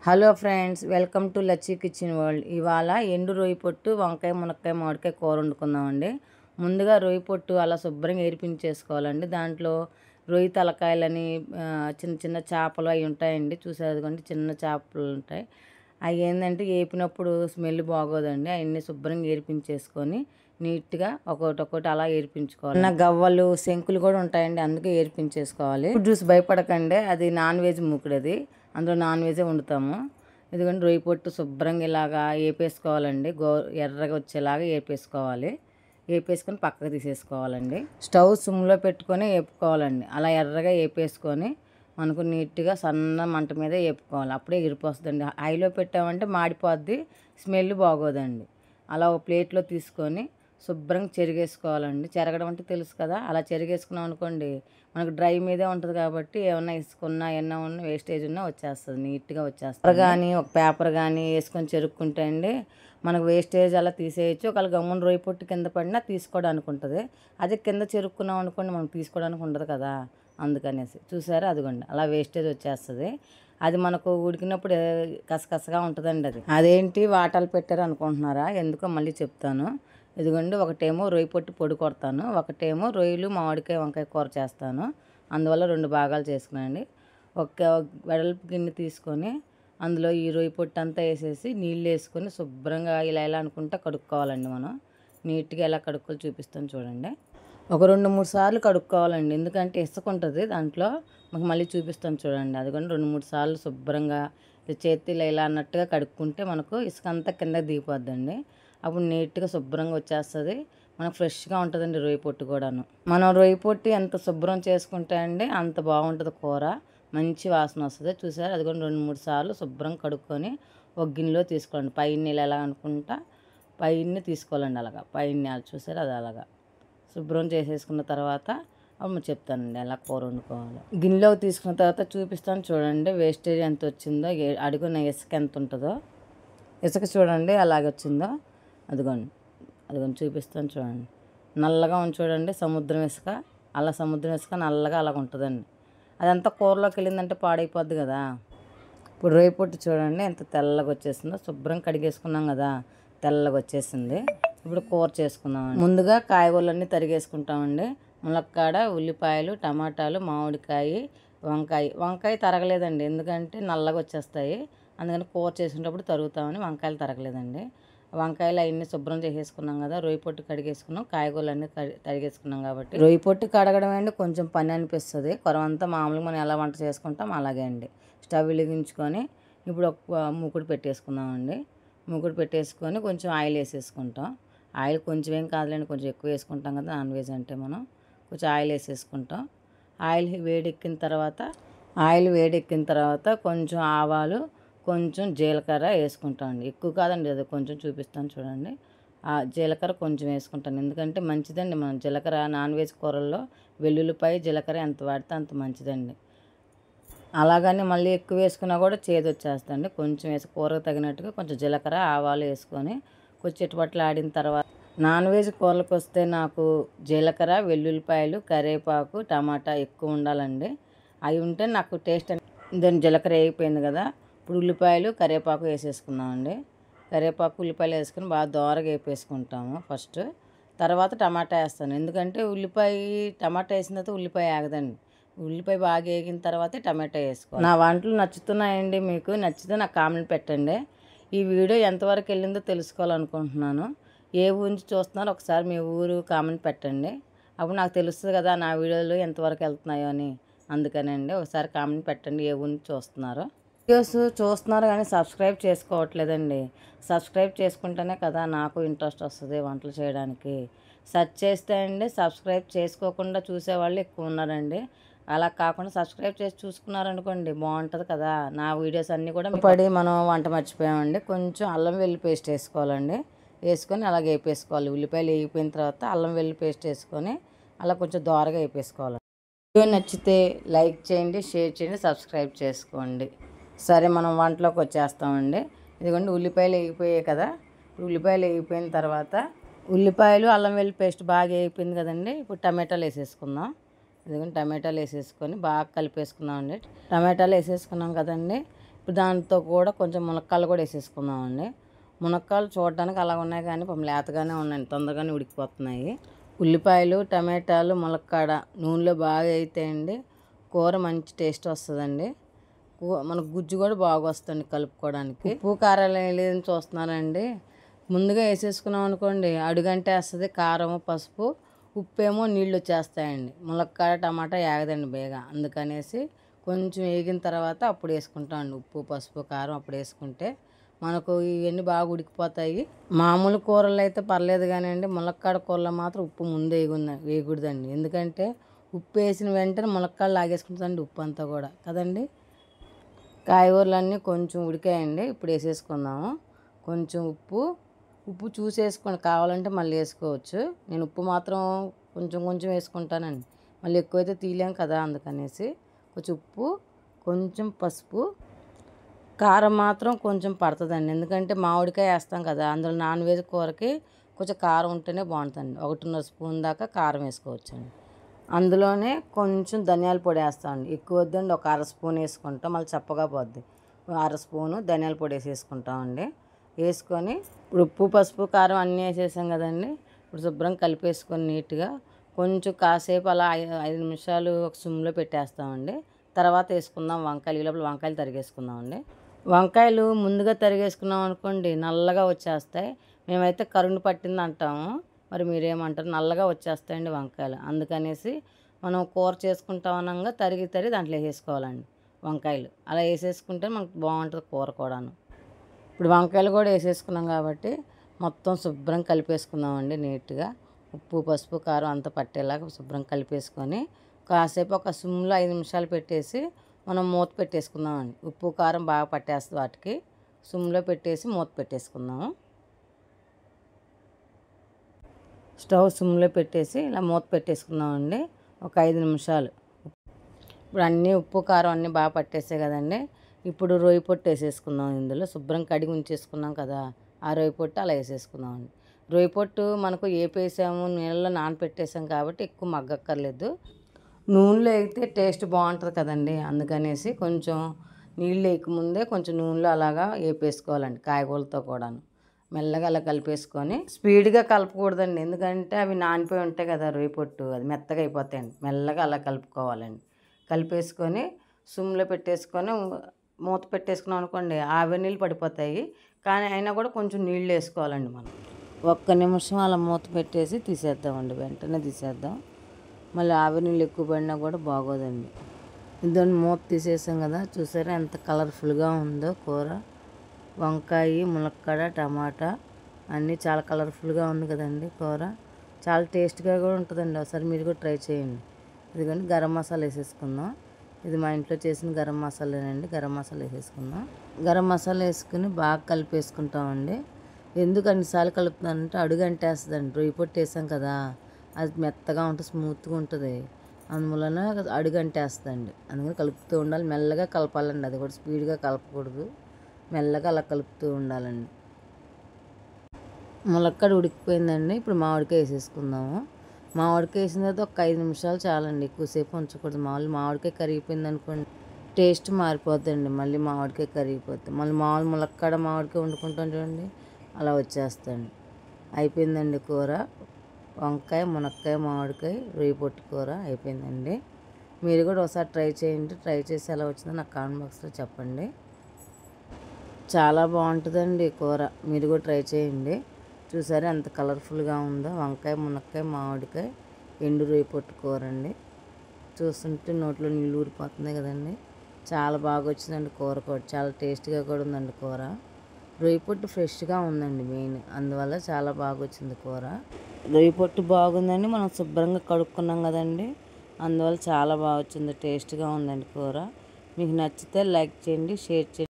Hello friends, welcome to Lachi kitchen world. ఇవాళ ఎండు రొయ్యి పొట్టు, వంకాయ, మునక్కాయ, మామిడికాయ కూర వండుకుందామండి. ముందుగా రొయ్యి పొట్టు అలా శుభ్రంగా ఏరిపించేసుకోవాలండి. దాంట్లో రొయ్యి తలకాయలని చిన్న చిన్న చేపలు అవి ఉంటాయండి. చూసారు అదిగోండి, చిన్న చేపలు ఉంటాయి. అవి ఏంటంటే ఏపినప్పుడు స్మెల్ బాగోదండి. అవన్నీ శుభ్రంగా ఏరిపించేసుకొని నీట్గా ఒక్కొక్కటి అలా ఏరిపించుకోవాలి. గవ్వలు, శంకులు కూడా ఉంటాయండి, అందుకే ఏరిపించేసుకోవాలి. జ్యూస్ భయపడకండి, అది నాన్ వెజ్ మూకుడు. అది అందులో నాన్ వెజే వండుతాము. ఎందుకంటే రొయ్యి పొట్టు శుభ్రంగా ఇలాగా వేపేసుకోవాలండి. ఎర్రగా వచ్చేలాగా వేపేసుకోవాలి. వేపేసుకొని పక్కకు తీసేసుకోవాలండి. స్టవ్ సిమ్లో పెట్టుకొని వేపుకోవాలండి. అలా ఎర్రగా వేపేసుకొని మనకు నీట్గా సన్న మంట మీద వేపుకోవాలి. అప్పుడే ఇరిపోస్తుందండి. హైలో పెట్టామంటే మాడిపోద్ది, స్మెల్ బాగోదండి. అలా ఒక ప్లేట్లో తీసుకొని శుభ్రంగా చెరిగేసుకోవాలండి. చెరగడం అంటే తెలుసు కదా, అలా చెరిగేసుకున్నాం అనుకోండి మనకు డ్రై మీదే ఉంటుంది కాబట్టి ఏమన్నా ఇసుకున్నా ఏమన్నా ఉన్న వేస్టేజ్ ఉన్నా వచ్చేస్తుంది, నీట్గా వచ్చేస్తుంది. కానీ ఒక పేపర్ కానీ వేసుకొని చెరుక్కుంటే అండి మనకు వేస్టేజ్ అలా తీసేయచ్చు. ఒకవేళ గమ్మున రొయ్యి పొట్టు కింద పడినా తీసుకోవడానికి ఉంటుంది. అదే కింద చెరుక్కున్నాం అనుకోండి మనకు తీసుకోవడానికి ఉండదు కదా, అందుకనేసి. చూసారా అదిగోండి, అలా వేస్టేజ్ వచ్చేస్తుంది. అది మనకు ఉడికినప్పుడు కసకసగా ఉంటుందండి. అదేంటి వాటాలు పెట్టారు అనుకుంటున్నారా? ఎందుకో మళ్ళీ చెప్తాను. ఇదిగోండి, ఒకటేమో రొయ్యి పొట్టు పొడి కొడతాను, ఒకటేమో రొయ్యలు మామిడికాయ వంకాయ కూర చేస్తాను. అందువల్ల 2 భాగాలు చేసుకున్నానండి. ఒక వెడల్పు గిన్నె తీసుకొని అందులో ఈ రొయ్యి పొట్టు అంతా వేసేసి నీళ్ళు వేసుకొని శుభ్రంగా ఇలా ఇలా అనుకుంటా కడుక్కోవాలండి. మనం నీట్గా ఎలా కడుక్కోవాలి చూపిస్తాను చూడండి. ఒక 2-3 సార్లు కడుక్కోవాలండి, ఎందుకంటే ఇసుక ఉంటుంది దాంట్లో. మాకు మళ్ళీ చూపిస్తాను చూడండి. అది కూడా 2-3 సార్లు శుభ్రంగా చేతిలో ఇలా అన్నట్టుగా కడుక్కుంటే మనకు ఇసుక అంతా కిందకి దిగిపోద్దండి. అప్పుడు నీట్గా శుభ్రంగా వచ్చేస్తుంది, మనకు ఫ్రెష్గా ఉంటుందండి రొయ్యి పొట్టు కూడాను. మనం రొయ్యి పొట్టు ఎంత శుభ్రం చేసుకుంటే అండి అంత బాగుంటుంది కూర, మంచి వాసన వస్తుంది. చూసారు అది కూడా 2-3 సార్లు శుభ్రంగా కడుక్కొని ఒక గిన్నెలో తీసుకోండి. పైన ఇలా ఎలా అనుకుంటా పైన తీసుకోవాలండి. అలాగా పైన చూసారు అది అలాగా శుభ్రం చేసేసుకున్న తర్వాత అప్పుడు చెప్తానండి ఎలా కూర వండుకోవాలి. గిన్నెలోకి తీసుకున్న తర్వాత చూపిస్తాను చూడండి, వేస్టేజ్ ఎంత వచ్చిందో, అడుగున ఇసుక ఎంత ఉంటుందో. ఇసుక చూడండి అలాగే వచ్చిందో. అదిగోండి చూపిస్తాను చూడండి. నల్లగా ఉంది చూడండి సముద్రం ఇసుక. అలా సముద్రం ఇసుక నల్లగా అలాగ ఉంటుందండి. అదంతా కూరలోకి వెళ్ళిందంటే పాడైపోద్ది కదా. ఇప్పుడు రొయ్యి పొట్టు చూడండి ఎంత తెల్లగా వచ్చేసిందో. శుభ్రం కడిగేసుకున్నాం కదా, తెల్లగా వచ్చేసింది. ఇప్పుడు కూర చేసుకుందాం. ముందుగా కాయగూరలన్నీ తరిగేసుకుంటామండి. ములక్కాడ, ఉల్లిపాయలు, టమాటాలు, మామిడికాయ, వంకాయ తరగలేదండి, ఎందుకంటే నల్లగా వచ్చేస్తాయి. అందుకని కూర చేసేటప్పుడు తరుగుతామని వంకాయలు తరగలేదండి. వంకాయలు అవన్నీ శుభ్రం చేసేసుకున్నాం కదా, రొయ్యి పొట్టు కడిగేసుకున్నాం, కాయగూరలు అన్నీ తరిగేసుకున్నాం కాబట్టి రొయ్యి పొట్టు కడగడం అండి కొంచెం పని అనిపిస్తుంది. కొరవంతా మామూలుగా మనం ఎలా వంట చేసుకుంటాం అలాగే అండి. స్టవ్ వెలిగించుకొని ఇప్పుడు ఒక మూకుడు పెట్టేసుకుందామండి. మూకుడు పెట్టేసుకొని కొంచెం ఆయిల్ వేసేసుకుంటాం. ఆయిల్ కొంచెం ఏం కాదులేండి, కొంచెం ఎక్కువ వేసుకుంటాం కదా నాన్ వెజ్ అంటే. మనం కొంచెం ఆయిల్ వేసేసుకుంటాం. ఆయిల్ వేడెక్కిన తర్వాత కొంచెం ఆవాలు, కొంచెం జీలకర్ర వేసుకుంటామండి. ఎక్కువ కాదండి, అది కొంచెం చూపిస్తాను చూడండి. ఆ జీలకర్ర కొంచెం వేసుకుంటాను, ఎందుకంటే మంచిదండి. మనం జీలకర్ర నాన్ వెజ్ కూరల్లో వెల్లుల్లిపాయ జీలకర్ర ఎంత వాడితే అంత మంచిదండి. అలాగని మళ్ళీ ఎక్కువ వేసుకున్నా కూడా చేదు వచ్చేస్తుంది. కొంచెం వేసి కూరకు తగినట్టుగా కొంచెం జీలకర్ర ఆవాలు వేసుకొని కొంచెం చిట్టుపట్లు ఆడిన తర్వాత, నాన్ వెజ్ కూరలకు వస్తే నాకు జీలకర్ర, వెల్లుల్లిపాయలు, కరివేపాకు, టమాటా ఎక్కువ ఉండాలండి. అవి ఉంటే నాకు టేస్ట్. దాని జీలకర్ర వేగిపోయింది కదా, ఇప్పుడు ఉల్లిపాయలు, కరివేపాకు వేసేసుకున్నామండి. కరివేపాకు, ఉల్లిపాయలు వేసుకొని బాగా దోరగా వేపేసుకుంటాము ఫస్ట్. తర్వాత టమాటా వేస్తాను, ఎందుకంటే టమాటా వేసిన తర్వాత ఉల్లిపాయ ఆగదండి. ఉల్లిపాయ బాగా వేగిన తర్వాతే టమాటా వేసుకోవాలి. నా వంటలు నచ్చుతున్నాయండి, మీకు నచ్చితే నాకు కామెంట్ పెట్టండి. ఈ వీడియో ఎంతవరకు వెళ్ళిందో తెలుసుకోవాలనుకుంటున్నాను. ఏ ఊరు నుంచి చూస్తున్నారో ఒకసారి మీ ఊరు కామెంట్ పెట్టండి, అప్పుడు నాకు తెలుస్తుంది కదా నా వీడియోలు ఎంతవరకు వెళ్తున్నాయో అని. అందుకనండి ఒకసారి కామెంట్ పెట్టండి ఏ ఊరు నుంచి చూస్తున్నారో. వీడియోస్ చూస్తున్నారు కానీ సబ్స్క్రైబ్ చేసుకోవట్లేదండి. సబ్స్క్రైబ్ చేసుకుంటేనే కదా నాకు ఇంట్రెస్ట్ వస్తుంది వంటలు చేయడానికి. సెర్చ్ చేస్తే అండి సబ్స్క్రైబ్ చేసుకోకుండా చూసేవాళ్ళు ఎక్కువ ఉన్నారండి. అలా కాకుండా సబ్స్క్రైబ్ చేసి చూసుకున్నారనుకోండి బాగుంటుంది కదా. నా వీడియోస్ అన్నీ కూడా మనం వంట మర్చిపోయామండి. కొంచెం అల్లం వెల్లుల్లి పేస్ట్ వేసుకోవాలండి. వేసుకొని అలాగే వేపేసుకోవాలి. ఉల్లిపాయలు వేగిపోయిన తర్వాత అల్లం వెల్లుల్లి పేస్ట్ వేసుకొని అలా కొంచెం దోరగా వేపేసుకోవాలి. వీడియో నచ్చితే లైక్ చేయండి, షేర్ చేయండి, సబ్స్క్రైబ్ చేసుకోండి. సరే, మనం వంటలోకి వచ్చేస్తామండి. ఇదిగోండి ఉల్లిపాయలు వేగిపోయాయి కదా. ఉల్లిపాయలు వేగిపోయిన తర్వాత ఉల్లిపాయలు, అల్లం వెల్లుల్లి పేస్ట్ బాగా వేగిపోయింది కదండి. ఇప్పుడు టమాటాలు వేసేసుకుందాం. ఇదిగోండి టమాటాలు వేసేసుకొని బాగా కలిపేసుకుందాం అండి. టమాటాలు వేసేసుకున్నాం కదండి. దాంతో కూడా కొంచెం మునక్కాయలు కూడా వేసేసుకుందామండి. మునక్కాయలు చూడడానికి అలా ఉన్నాయి కానీ పాపం లేతగానే ఉన్నాయి, తొందరగానే ఉడికిపోతున్నాయి. ఉల్లిపాయలు, టమాటాలు, ములక్కాడ నూనెలో బాగా అయితాయండి, కూర మంచి టేస్ట్ వస్తుందండి. మనకు గుజ్జు కూడా బాగా వస్తుంది కలుపుకోవడానికి. ఉప్పు కారాలు లేదని చూస్తున్నానండి. ముందుగా వేసేసుకున్నాం అనుకోండి అడుగంటే వస్తుంది. కారం, పసుపు, ఉప్పు ఏమో నీళ్ళు వచ్చేస్తాయండి. ములక్కాడ, టమాటా ఏగదండి బేగా. అందుకనేసి కొంచెం వేగిన తర్వాత అప్పుడు వేసుకుంటామండి ఉప్పు, పసుపు, కారం. అప్పుడు వేసుకుంటే మనకు ఇవన్నీ బాగా ఉడికిపోతాయి. మామూలు కూరలు అయితే పర్లేదు కానివ్వండి, ములక్కాడ కూరలో మాత్రం ఉప్పు ముందు వేయకూడదండి. ఎందుకంటే ఉప్పు వేసిన వెంటనే ములక్కాడలు లాగేసుకుంటుందండి ఉప్పు అంతా కూడా కదండి. కాయగూరలన్నీ కొంచెం ఉడికాయండి, ఇప్పుడు వేసేసుకుందాము. కొంచెం ఉప్పు చూసేసుకోండి, కావాలంటే మళ్ళీ వేసుకోవచ్చు. నేను ఉప్పు మాత్రం కొంచెం కొంచెం వేసుకుంటానండి, మళ్ళీ ఎక్కువైతే తీయలేం కదా. అందుకనేసి కొంచెం ఉప్పు, కొంచెం పసుపు, కారం మాత్రం కొంచెం పడుతుందండి. ఎందుకంటే మామిడికాయ వేస్తాం కదా, అందులో నాన్ వెజ్ కూరకి కొంచెం కారం ఉంటేనే బాగుంటుంది. 1.5 స్పూన్ దాకా కారం వేసుకోవచ్చండి. అందులోనే కొంచెం ధనియాల పొడి వేస్తామండి. ఎక్కువ వద్దండి, ఒక 1/2 స్పూన్ వేసుకుంటాం, మళ్ళీ చప్పగా పోద్ది. 1/2 స్పూను ధనియాల పొడి వేసేసుకుంటామండి. వేసుకొని ఇప్పుడు ఉప్పు, పసుపు, కారం అన్నీ వేసేసాం కదండి. ఇప్పుడు శుభ్రం కలిపేసుకొని నీట్గా కొంచెం కాసేపు అలా 5 నిమిషాలు ఒక సిమ్లో పెట్టేస్తామండి. తర్వాత వేసుకుందాం వంకాయలు. ఈ లోపల వంకాయలు తరిగేసుకుందామండి. వంకాయలు ముందుగా తరిగేసుకున్నాం అనుకోండి నల్లగా వచ్చేస్తాయి. మేమైతే కరుండి పట్టింది అంటాము, మరి మీరేమంటారు? నల్లగా వచ్చేస్తాయండి వంకాయలు. అందుకనేసి మనం కూర చేసుకుంటాం అనగా తరిగి దాంట్లో వేసేసుకోవాలండి వంకాయలు. అలా వేసేసుకుంటే మనకు బాగుంటుంది కూర కూడాను. ఇప్పుడు వంకాయలు కూడా వేసేసుకున్నాం కాబట్టి మొత్తం శుభ్రం కలిపేసుకుందామండి నీట్గా. ఉప్పు, పసుపు, కారం అంతా పట్టేలాగా శుభ్రం కలిపేసుకొని కాసేపు ఒక సిమ్లో 5 నిమిషాలు పెట్టేసి మనం మూత పెట్టేసుకుందామండి. ఉప్పు, కారం బాగా పట్టేస్తుంది వాటికి. సిమ్లో పెట్టేసి మూత పెట్టేసుకుందాము. స్టవ్ సిమ్లో పెట్టేసి ఇలా మూత పెట్టేసుకుందామండి ఒక 5 నిమిషాలు. ఇప్పుడు అన్నీ ఉప్పు, కారం అన్నీ బాగా పట్టేసాయి కదండి. ఇప్పుడు రొయ్యి పొట్టు వేసేసుకుందాం. ఇందులో శుభ్రం కడిగి ఉంచేసుకున్నాం కదా, ఆ రొయ్యి పొట్టు అలా వేసేసుకుందామండి. రొయ్యి పొట్టు మనకు వేపేసాము, నీళ్ళలో నానపెట్టేసాం కాబట్టి ఎక్కువ మగ్గక్కర్లేదు. నూనెలో అయితే టేస్ట్ బాగుంటుంది కదండి. అందుకనేసి కొంచెం నీళ్ళు వేయకముందే కొంచెం నూనెలో అలాగా వేపేసుకోవాలండి. కాయగూరలతో కూడాను మెల్లగా అలా కలిపేసుకొని స్పీడ్గా కలపకూడదండి, ఎందుకంటే అవి నానిపోయి ఉంటాయి కదా రొయ్యి పొట్టు, అది మెత్తగా అయిపోతాయండి. మెల్లగా అలా కలుపుకోవాలండి. కలిపేసుకొని సిమ్లో పెట్టేసుకొని మూత పెట్టేసుకున్నాం అనుకోండి ఆవిరి నీళ్ళు పడిపోతాయి. కానీ అయినా కూడా కొంచెం నీళ్ళు వేసుకోవాలండి మనం. 1 నిమిషం అలా మూత పెట్టేసి తీసేద్దామండి, వెంటనే తీసేద్దాం. మళ్ళీ ఆవిరి నీళ్ళు ఎక్కువ పడినా కూడా బాగోదండి. ఇదని మూత తీసేసాం కదా, చూసారా ఎంత కలర్ఫుల్గా ఉందో కూర. వంకాయ, ములక్కాడ, టమాటా అన్నీ చాలా కలర్ఫుల్గా ఉంది కదండి కూర. చాలా టేస్ట్గా కూడా ఉంటుందండి. ఒకసారి మీరు కూడా ట్రై చేయండి. ఇదిగోండి గరం మసాలా వేసేసుకుందాం. ఇది మా ఇంట్లో చేసిన గరం మసాలానండి. గరం మసాలా వేసేసుకుందాం. గరం మసాలా వేసుకుని బాగా కలిపేసుకుంటామండి. ఎందుకు అన్నిసార్లు కలుపుతున్నానంటే అడుగు అంటేస్తుందండి. రొయ్యి పొట్టు వేసాం కదా, అది మెత్తగా ఉంటుంది, స్మూత్గా ఉంటుంది. అందువలన అడుగు అంటేస్తుందండి. అందుకని కలుపుతూ ఉండాలి, మెల్లగా కలపాలండి. అది కూడా స్పీడ్గా కలపకూడదు, మెల్లగా అలా కలుపుతూ ఉండాలండి. ములక్కాడ ఉడికిపోయిందండి. ఇప్పుడు మామిడికాయ వేసేసుకుందాము. మామిడికాయ వేసిన తర్వాత ఒక 5 నిమిషాలు చాలండి, ఎక్కువసేపు ఉంచకూడదు. మామిడికాయ కరిగిపోయింది అనుకోండి టేస్ట్ మారిపోద్దండి. మళ్ళీ మామిడికాయ కరిగిపోతుంది. మళ్ళీ ములక్కాడ మామిడికాయ వండుకుంటాం చూడండి, అలా వచ్చేస్తాండి. అయిపోయిందండి కూర. వంకాయ, మునక్కాయ, మామిడికాయ, రొయ్యి పొట్టు కూర అయిపోయిందండి. మీరు కూడా ఒకసారి ట్రై చేయండి. ట్రై చేసి ఎలా వచ్చిందో నాకు కామెంట్ బాక్స్లో చెప్పండి. చాలా బాగుంటుందండి కూర, మీరు కూడా ట్రై చేయండి. చూసారా ఎంత కలర్ఫుల్గా ఉందో. వంకాయ, మునక్కాయ, మామిడికాయ, ఎండు రొయ్యి పొట్టు కూర అండి. చూస్తుంటే నోట్లో నీళ్ళు ఊరిపోతుంది కదండి. చాలా బాగా వచ్చిందండి కూర కూడా, చాలా టేస్ట్గా కూడా ఉందండి కూర. రొయ్యి పొట్టు ఫ్రెష్గా ఉందండి మెయిన్, అందువల్ల చాలా బాగా వచ్చింది కూర. రొయ్యి పొట్టు బాగుందండి, మనం శుభ్రంగా కడుక్కున్నాం కదండి, అందువల్ల చాలా బాగా వచ్చింది. టేస్ట్గా ఉందండి కూర. మీకు నచ్చితే లైక్ చేయండి, షేర్ చేయండి.